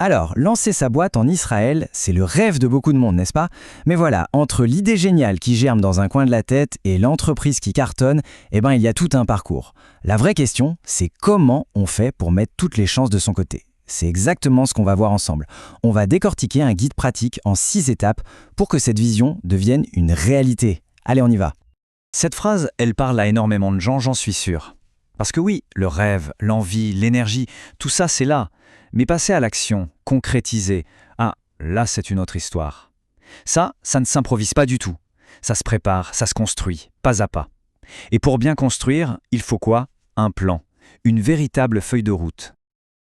Alors, lancer sa boîte en Israël, c'est le rêve de beaucoup de monde, n'est-ce pas? Mais voilà, entre l'idée géniale qui germe dans un coin de la tête et l'entreprise qui cartonne, il y a tout un parcours. La vraie question, c'est comment on fait pour mettre toutes les chances de son côté. C'est exactement ce qu'on va voir ensemble. On va décortiquer un guide pratique en 6 étapes pour que cette vision devienne une réalité. Allez, on y va. Cette phrase, elle parle à énormément de gens, j'en suis sûr. Parce que oui, le rêve, l'envie, l'énergie, tout ça c'est là. Mais passer à l'action, concrétiser, là c'est une autre histoire. Ça ne s'improvise pas du tout. Ça se prépare, ça se construit, pas à pas. Et pour bien construire, il faut quoi? Un plan, une véritable feuille de route.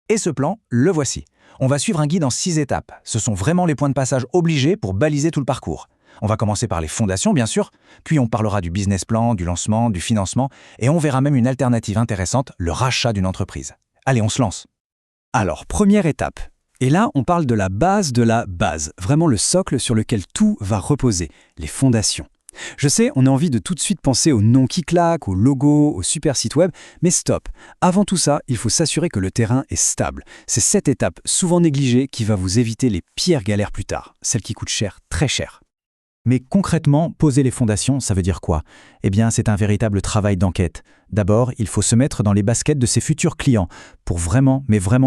Et ce plan, le voici. On va suivre un guide en 6 étapes. Ce sont vraiment les points de passage obligés pour baliser tout le parcours. On va commencer par les fondations, bien sûr, puis on parlera du business plan, du lancement, du financement, et on verra même une alternative intéressante, le rachat d'une entreprise. Allez, on se lance. Alors, première étape. Et là, on parle de la base, vraiment le socle sur lequel tout va reposer, les fondations. Je sais, on a envie de tout de suite penser au nom qui claque, au logo, au super site web, mais stop. Avant tout ça, il faut s'assurer que le terrain est stable. C'est cette étape, souvent négligée, qui va vous éviter les pires galères plus tard, celles qui coûtent cher, très cher. Mais concrètement, poser les fondations, ça veut dire quoi? C'est un véritable travail d'enquête. D'abord, il faut se mettre dans les baskets de ses futurs clients pour vraiment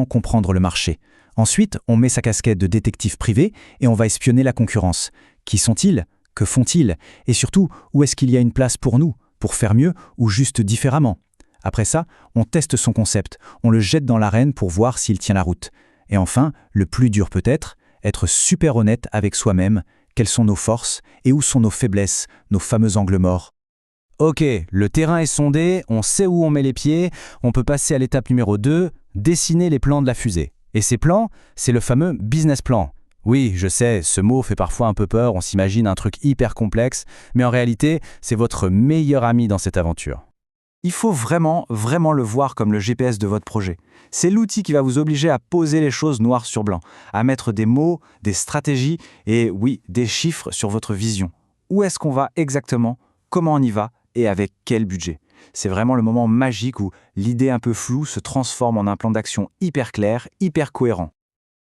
comprendre le marché. Ensuite, on met sa casquette de détective privé et on va espionner la concurrence. Qui sont-ils? Que font-ils? Et surtout, où est-ce qu'il y a une place pour nous? Pour faire mieux ou juste différemment? Après ça, on teste son concept, on le jette dans l'arène pour voir s'il tient la route. Et enfin, le plus dur peut-être, être super honnête avec soi-même. Quelles sont nos forces et où sont nos faiblesses, nos fameux angles morts? Ok, le terrain est sondé, on sait où on met les pieds, on peut passer à l'étape numéro 2, dessiner les plans de la fusée. Et ces plans, c'est le fameux business plan. Oui, je sais, ce mot fait parfois un peu peur, on s'imagine un truc hyper complexe, mais en réalité, c'est votre meilleur ami dans cette aventure. Il faut vraiment le voir comme le GPS de votre projet. C'est l'outil qui va vous obliger à poser les choses noir sur blanc, à mettre des mots, des stratégies et oui, des chiffres sur votre vision. Où est-ce qu'on va exactement? Comment on y va? Et avec quel budget? C'est vraiment le moment magique où l'idée un peu floue se transforme en un plan d'action hyper clair, hyper cohérent.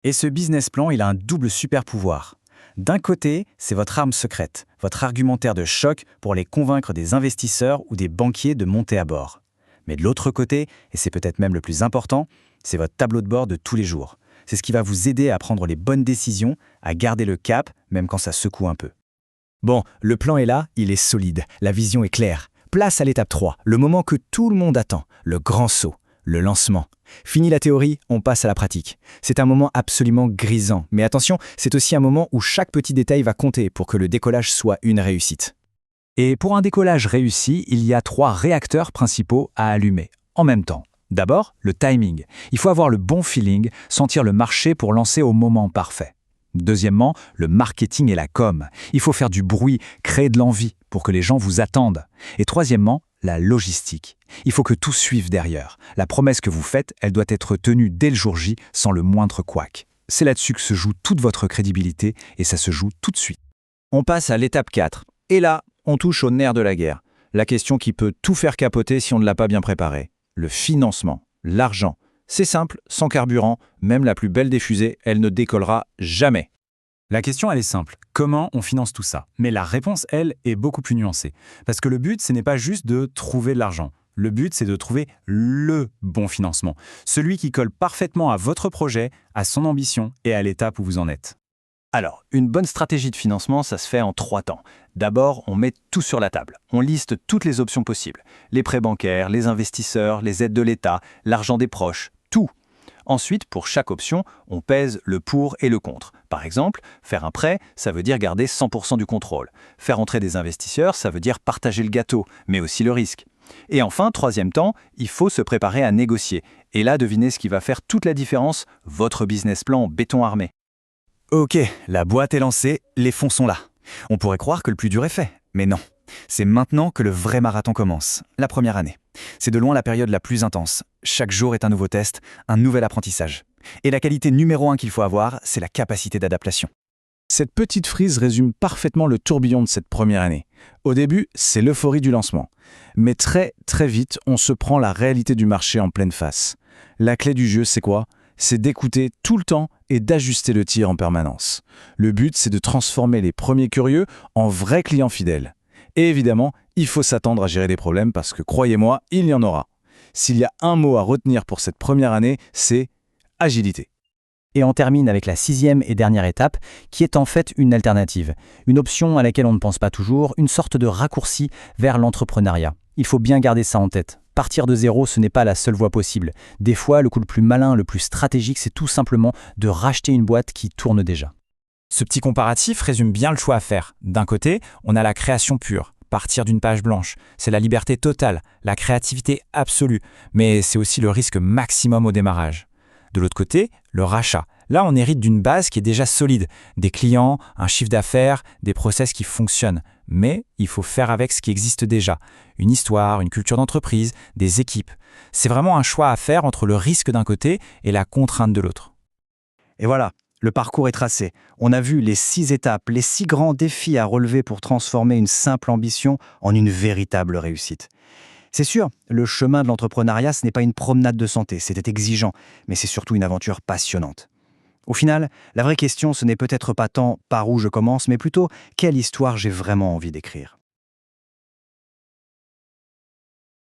Et ce business plan, il a un double super pouvoir. D'un côté, c'est votre arme secrète, votre argumentaire de choc pour les convaincre des investisseurs ou des banquiers de monter à bord. Mais de l'autre côté, et c'est peut-être même le plus important, c'est votre tableau de bord de tous les jours. C'est ce qui va vous aider à prendre les bonnes décisions, à garder le cap, même quand ça secoue un peu. Bon, le plan est là, il est solide, la vision est claire. Place à l'étape 3, le moment que tout le monde attend, le grand saut, le lancement. Fini la théorie, on passe à la pratique. C'est un moment absolument grisant, mais attention, c'est aussi un moment où chaque petit détail va compter pour que le décollage soit une réussite. Et pour un décollage réussi, il y a 3 réacteurs principaux à allumer, en même temps. D'abord, le timing. Il faut avoir le bon feeling, sentir le marché pour lancer au moment parfait. Deuxièmement, le marketing et la com. Il faut faire du bruit, créer de l'envie pour que les gens vous attendent. Et troisièmement, la logistique. Il faut que tout suive derrière. La promesse que vous faites, elle doit être tenue dès le jour J, sans le moindre couac. C'est là-dessus que se joue toute votre crédibilité et ça se joue tout de suite. On passe à l'étape 4. Et là, on touche au nerf de la guerre. La question qui peut tout faire capoter si on ne l'a pas bien préparé. Le financement, l'argent. C'est simple, sans carburant, même la plus belle des fusées, elle ne décollera jamais. La question, elle est simple. Comment on finance tout ça? Mais la réponse, elle, est beaucoup plus nuancée. Parce que le but, ce n'est pas juste de trouver de l'argent. Le but, c'est de trouver le bon financement. Celui qui colle parfaitement à votre projet, à son ambition et à l'étape où vous en êtes. Alors, une bonne stratégie de financement, ça se fait en 3 temps. D'abord, on met tout sur la table. On liste toutes les options possibles. Les prêts bancaires, les investisseurs, les aides de l'État, l'argent des proches, tout. Ensuite, pour chaque option, on pèse le pour et le contre. Par exemple, faire un prêt, ça veut dire garder 100% du contrôle. Faire entrer des investisseurs, ça veut dire partager le gâteau, mais aussi le risque. Et enfin, 3e temps, il faut se préparer à négocier. Et là, devinez ce qui va faire toute la différence, votre business plan en béton armé. Ok, la boîte est lancée, les fonds sont là. On pourrait croire que le plus dur est fait, mais non. C'est maintenant que le vrai marathon commence, la première année. C'est de loin la période la plus intense. Chaque jour est un nouveau test, un nouvel apprentissage. Et la qualité numéro 1 qu'il faut avoir, c'est la capacité d'adaptation. Cette petite frise résume parfaitement le tourbillon de cette première année. Au début, c'est l'euphorie du lancement. Mais très vite, on se prend la réalité du marché en pleine face. La clé du jeu, c'est quoi? c'est d'écouter tout le temps et d'ajuster le tir en permanence. Le but, c'est de transformer les premiers curieux en vrais clients fidèles. Et évidemment, il faut s'attendre à gérer des problèmes parce que, croyez-moi, il y en aura. S'il y a un mot à retenir pour cette première année, c'est agilité. Et on termine avec la 6e et dernière étape, qui est en fait une alternative. Une option à laquelle on ne pense pas toujours, une sorte de raccourci vers l'entrepreneuriat. Il faut bien garder ça en tête. Partir de zéro, ce n'est pas la seule voie possible. Des fois, le coup le plus malin, le plus stratégique, c'est tout simplement de racheter une boîte qui tourne déjà. Ce petit comparatif résume bien le choix à faire. D'un côté, on a la création pure, partir d'une page blanche. C'est la liberté totale, la créativité absolue, mais c'est aussi le risque maximum au démarrage. De l'autre côté, le rachat. Là, on hérite d'une base qui est déjà solide. Des clients, un chiffre d'affaires, des process qui fonctionnent. Mais il faut faire avec ce qui existe déjà. Une histoire, une culture d'entreprise, des équipes. C'est vraiment un choix à faire entre le risque d'un côté et la contrainte de l'autre. Et voilà, le parcours est tracé. On a vu les 6 étapes, les 6 grands défis à relever pour transformer une simple ambition en une véritable réussite. C'est sûr, le chemin de l'entrepreneuriat, ce n'est pas une promenade de santé, c'était exigeant, mais c'est surtout une aventure passionnante. Au final, la vraie question, ce n'est peut-être pas tant par où je commence, mais plutôt quelle histoire j'ai vraiment envie d'écrire.